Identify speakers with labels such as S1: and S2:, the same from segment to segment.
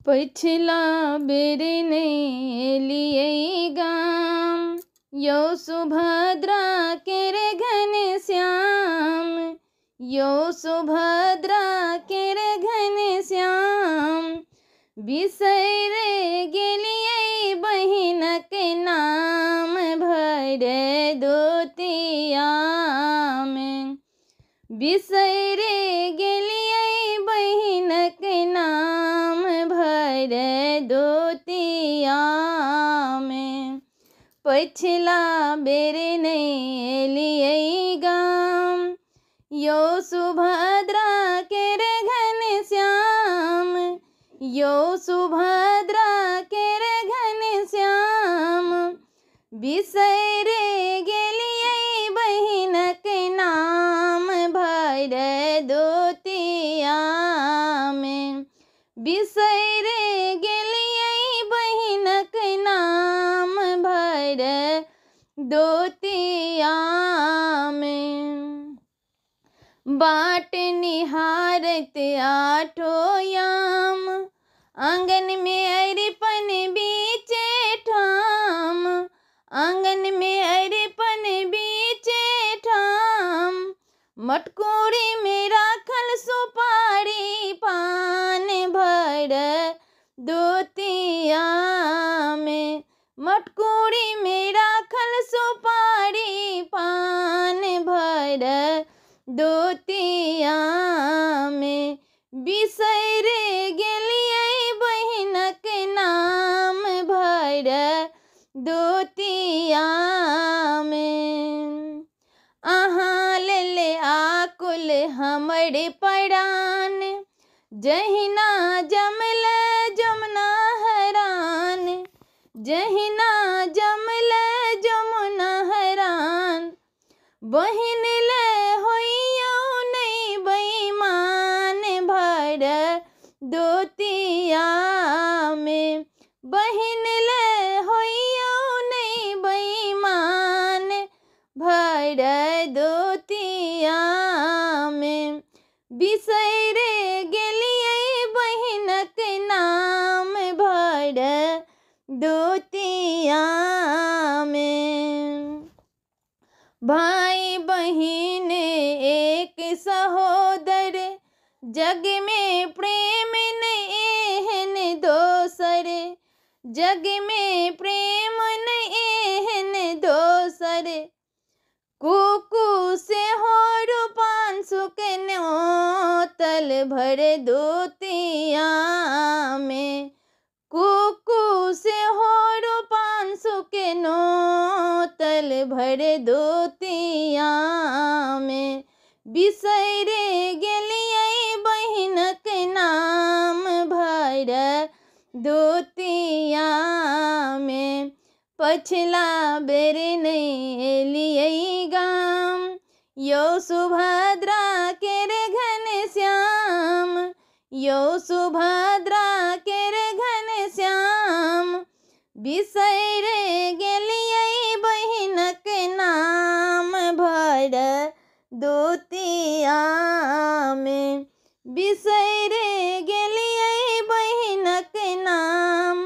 S1: पछिला बेर नहीं लिए गाम, यो सुभद्रा केर घन श्याम, यो सुभद्रा केर घन श्याम। बिसैर गेलियै बहिनक नाम, भर दोतिया में। बिसैर गेलियै बहिनक नाम, भर दोतिया में। पछिला बेर नहीं लिए गाम, यो सुभद्रा केर घन श्याम, यो सुभद्रा केर घन श्याम। बिसैर गेलियै बहिनक नाम, भर दोतिया में। बिसैर गेलियै बहिनक नाम, भर दोतिया में। बाट निहारत आठो याम, आंगन में अरिपन बीचे ठाम, आंगन में अरिपन बीचे ठाम। मटकोरी में राखल सुपारी पान, भर दोतिया में। मटकोरी में राखल सुपारी पान, भर दोतिया में। बिसैर गेलियै बहिनक नाम, भर दोतिया में। अहाँ लेले आकुल हमर परान, जहिना जमल जमुना हरान, जहिना जमल जमुना हरान। बहिन ले होइयौ नहीं बेईमान, भर दोतिया में। बहिन ले होइयौ नहीं बेईमान, भर दोतिया में। बिसैर गेलियै बहिनक नाम, भर दोतिया में। भाई बहिन एक सहोदर, जग में प्रेम नहीं एहन दोसर, जग में प्रेम नहीं एहन दोसर। कुकु से हो रूपान सुकन्योतल, भर दोतिया में। कुकु से हो रूपान सुकन्योतल, भर दोतिया में। बिसैर गेलियै बहिनक नाम, भर दोतिया में। पछिला बेर नहीं लिए गाम, यो सुभद्रा केर घन श्याम, यो सुभद्रा केर घन श्याम। बिसैर गेलियै बहिनक नाम, भर दोतिया में। बिसैर गेलियै बहिनक नाम,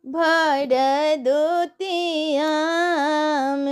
S1: भर दोतिया में।